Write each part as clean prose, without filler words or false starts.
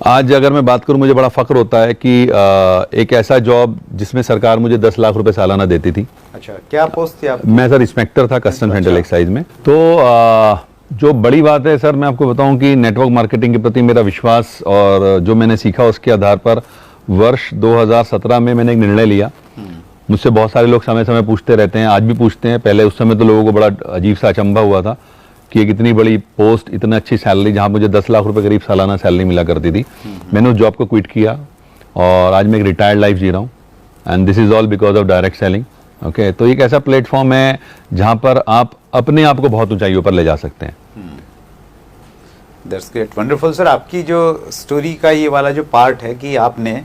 आज अगर मैं बात करूं, मुझे बड़ा फख्र होता है कि एक ऐसा जॉब जिसमें सरकार मुझे 10 लाख रुपए सालाना देती थी। अच्छा, क्या पोस्ट थी आप? मैं सर इंस्पेक्टर था कस्टम सेंट्रल एक्साइज में। तो जो बड़ी बात है सर, मैं आपको बताऊं कि नेटवर्क मार्केटिंग के प्रति मेरा विश्वास और जो मैंने सीखा उसके आधार पर वर्ष 2017 में मैंने एक निर्णय लिया। मुझसे बहुत सारे लोग समय समय पूछते रहते हैं, आज भी पूछते हैं। पहले उस समय तो लोगों को बड़ा अजीब सा अचंभा हुआ था कि एक इतनी बड़ी पोस्ट, इतनी अच्छी सैलरी, जहां मुझे 10 लाख रुपए करीब सालाना सैलरी मिला करती थी। मैंने उस जॉब को क्विट किया और आज मैं एक रिटायर्ड लाइफ जी रहा हूँ, and this is all because of direct selling. Okay, तो एक ऐसा प्लेटफॉर्म है जहां पर आप अपने आप को बहुत ऊंचाइयों पर ले जा सकते हैं। That's great, wonderful sir. आपकी जो स्टोरी का ये वाला जो पार्ट है कि आपने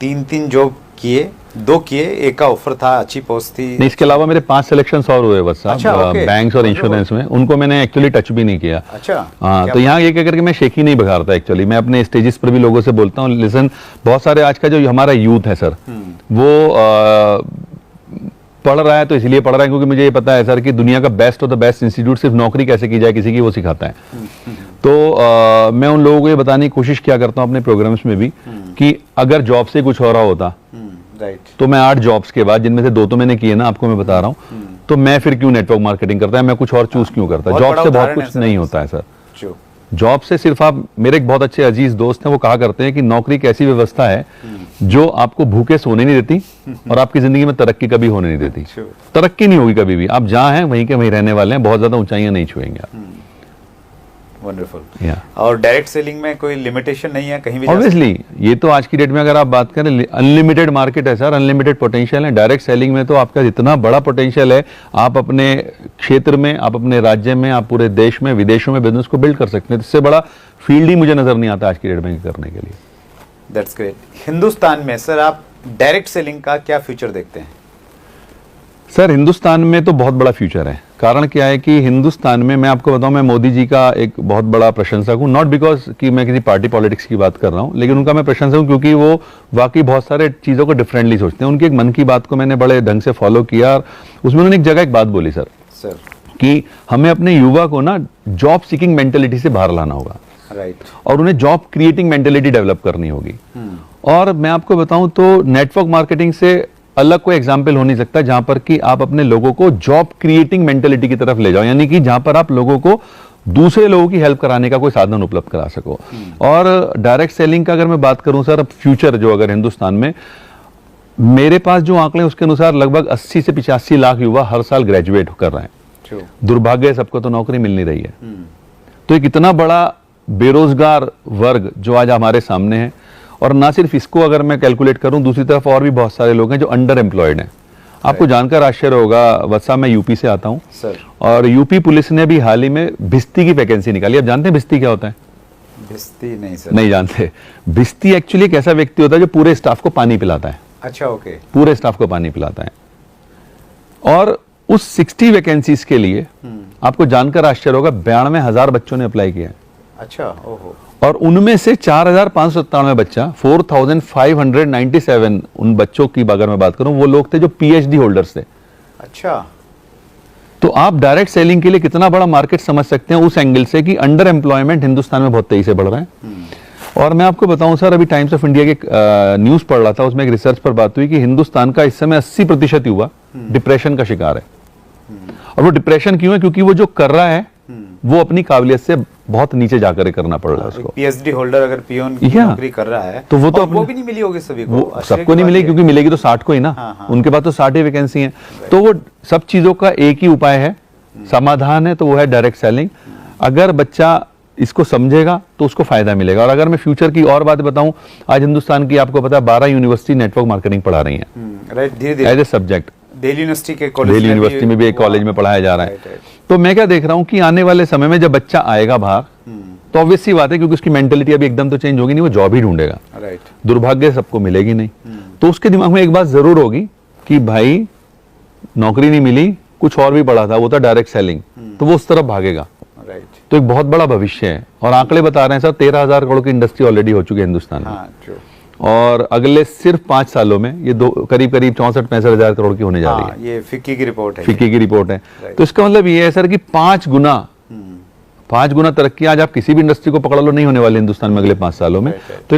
तीन जॉब किए, 2 किए, एक का ऑफर था, अच्छी पोस्ट थी। नहीं, इसके अलावा मेरे 5 सिलेक्शंस और हुए बस साहब। अच्छा, okay. बैंक्स और इंश्योरेंस में, उनको मैंने एक्चुअली टच भी नहीं किया। अच्छा, हाँ, तो यहाँ ये कह करके मैं शेखी नहीं बघारता। एक्चुअली मैं अपने स्टेजेस पर भी लोगों से बोलता हूँ, लिसन, बहुत सारे आज का जो हमारा यूथ है सर, वो पढ़ रहा है तो इसलिए पढ़ रहा है क्योंकि मुझे ये पता है सर कि दुनिया का best of the best institute सिर्फ नौकरी कैसे की जाए किसी की, वो सिखाता है। तो मैं उन लोगों को ये बताने की कोशिश किया करता हूँ अपने प्रोग्राम्स में भी कि अगर जॉब से कुछ हो रहा होता तो मैं 8 जॉब्स के बाद, जिनमें से 2 तो मैंने किए ना, आपको मैं बता रहा हूँ, तो मैं फिर क्यों नेटवर्क मार्केटिंग करता है, मैं कुछ और चूज क्यों करता है। जॉब से बहुत कुछ नहीं होता है सर। जॉब से सिर्फ आप, मेरे एक बहुत अच्छे अजीज दोस्त हैं, वो कहा करते हैं कि नौकरी एक ऐसी व्यवस्था है जो आपको भूखे सोने नहीं देती और आपकी जिंदगी में तरक्की कभी होने नहीं देती। तरक्की नहीं होगी कभी भी, आप जहां हैं वहीं के वहीं रहने वाले हैं, बहुत ज्यादा ऊंचाइयां नहीं छुएंगे आप। वंडरफुल। और डायरेक्ट सेलिंग में कोई लिमिटेशन नहीं है, कहीं भी ऑब्वियसली। ये तो आज की डेट में अगर आप बात करें, अनलिमिटेड मार्केट है सर, अनलिमिटेड पोटेंशियल है। डायरेक्ट सेलिंग में तो आपका इतना बड़ा पोटेंशियल है, आप अपने क्षेत्र में, आप अपने राज्य में, आप पूरे देश में, विदेशों में बिजनेस को बिल्ड कर सकते हैं। इससे बड़ा फील्ड ही मुझे नजर नहीं आता आज की डेट में करने के लिए। That's great. हिंदुस्तान में सर आप डायरेक्ट सेलिंग का क्या फ्यूचर देखते हैं? सर हिंदुस्तान में तो बहुत बड़ा फ्यूचर है। कारण क्या है कि हिंदुस्तान में, मैं आपको बताऊं, मैं मोदी जी का एक बहुत बड़ा प्रशंसक हूं। नॉट बिकॉज कि मैं किसी पार्टी पॉलिटिक्स की बात कर रहा हूं, लेकिन उनका मैं प्रशंसक हूं क्योंकि वो वाकई बहुत सारे चीजों को डिफरेंटली सोचते हैं। उनकी एक मन की बात को मैंने बड़े ढंग से फॉलो किया और उसमें उन्होंने एक जगह एक बात बोली सर कि हमें अपने युवा को ना जॉब सीकिंग मेंटेलिटी से बाहर लाना होगा, और उन्हें जॉब क्रिएटिंग मेंटेलिटी डेवलप करनी होगी। और मैं आपको बताऊं तो नेटवर्क मार्केटिंग से अलग कोई एग्जाम्पल हो नहीं सकता जहां पर कि आप अपने लोगों को जॉब क्रिएटिंग मेंटेलिटी की तरफ ले जाओ, यानी कि जहां पर आप लोगों को दूसरे लोगों की हेल्प कराने का कोई साधन उपलब्ध करा सको। और डायरेक्ट सेलिंग का अगर मैं बात करूं सर, फ्यूचर जो अगर हिंदुस्तान में, मेरे पास जो आंकड़े उसके अनुसार लगभग 80 से 85 लाख युवा हर साल ग्रेजुएट कर रहे हैं। दुर्भाग्य सबको तो नौकरी मिल नहीं रही है। तो एक इतना बड़ा बेरोजगार वर्ग जो आज हमारे सामने है, और ना सिर्फ इसको अगर मैं कैलकुलेट करूं, दूसरी तरफ और भी बहुत सारे लोग हैं जो अंडर एम्प्लॉयड हैं। आपको जानकर आश्चर्य होगा वत्सा, मैं यूपी से आता हूं सर, और यूपी पुलिस ने भी हाल ही में भिस्ती की वैकेंसी निकाली। आप जानते हैं भिस्ती क्या होता है? भिस्ती नहीं सर। नहीं जानते। भिस्ती एक्चुअली एक ऐसा व्यक्ति होता है जो पूरे स्टाफ को पानी पिलाता है। अच्छा, ओके। पूरे स्टाफ को पानी पिलाता है। और उस 60 वैकेंसीज के लिए आपको जानकर आश्चर्य होगा 92,000 बच्चों ने अप्लाई किया है। अच्छा, ओहो। और उनमें से 4,597 बच्चा, 4,597 उन बच्चों की अगर मैं बात करूं, वो लोग थे जो पीएचडी होल्डर्स थे। अच्छा। तो आप डायरेक्ट सेलिंग के लिए कितना बड़ा मार्केट समझ सकते हैं उस एंगल से कि अंडर एम्प्लॉयमेंट हिंदुस्तान में बहुत तेजी से बढ़ रहा है। और मैं आपको बताऊं सर, अभी टाइम्स ऑफ इंडिया के न्यूज पढ़ रहा था, उसमें एक रिसर्च पर बात हुई कि हिंदुस्तान का इस समय 80% युवा डिप्रेशन का शिकार है। और वो डिप्रेशन क्यों है? क्योंकि वो जो कर रहा है वो अपनी काबिलियत से बहुत नीचे जाकर करना पड़ रहा है उसको। पीएचडी होल्डर अगर पियोन की नौकरी कर रहा है तो वो भी नहीं मिली होगी सभी को। सबको नहीं मिलेगी, क्योंकि मिलेगी तो 60 को ही ना। उनके पास तो 60 ही वैकेंसी है। तो वो सब चीजों का एक ही उपाय है, समाधान है, तो वो है डायरेक्ट सेलिंग। अगर बच्चा इसको समझेगा तो उसको फायदा मिलेगा। और अगर मैं फ्यूचर की और बात बताऊं, आज हिंदुस्तान की आपको पता है 12 यूनिवर्सिटी नेटवर्क मार्केटिंग पढ़ा रही है as a subject. Delhi university में भी एक कॉलेज में पढ़ाया जा रहा है। तो मैं क्या देख रहा हूं कि आने वाले समय में जब बच्चा आएगा बाहर, तो ऑब्वियस सी बात है क्योंकि उसकी मेंटेलिटी अभी एकदम तो चेंज होगी नहीं, वो जॉब ही ढूंढेगा। दुर्भाग्य सबको मिलेगी नहीं। तो उसके दिमाग में एक बात जरूर होगी कि भाई नौकरी नहीं मिली, कुछ और भी पढ़ा था, वो था डायरेक्ट सेलिंग, तो वो उस तरफ भागेगा। तो एक बहुत बड़ा भविष्य है। और आंकड़े बता रहे हैं सर 13,000 करोड़ की इंडस्ट्री ऑलरेडी हो चुकी है हिंदुस्तान में। और अगले सिर्फ 5 सालों में ये करीब 64-65 हजार करोड़ की होने जा रही है। ये फिक्की की रिपोर्ट है। फिक्की की रिपोर्ट है। तो इसका मतलब ये है सर कि 5 गुना 5 गुना तरक्की आज आप किसी भी इंडस्ट्री को पकड़ लो नहीं होने वाली हिंदुस्तान में अगले 5 सालों में। Right, right. तो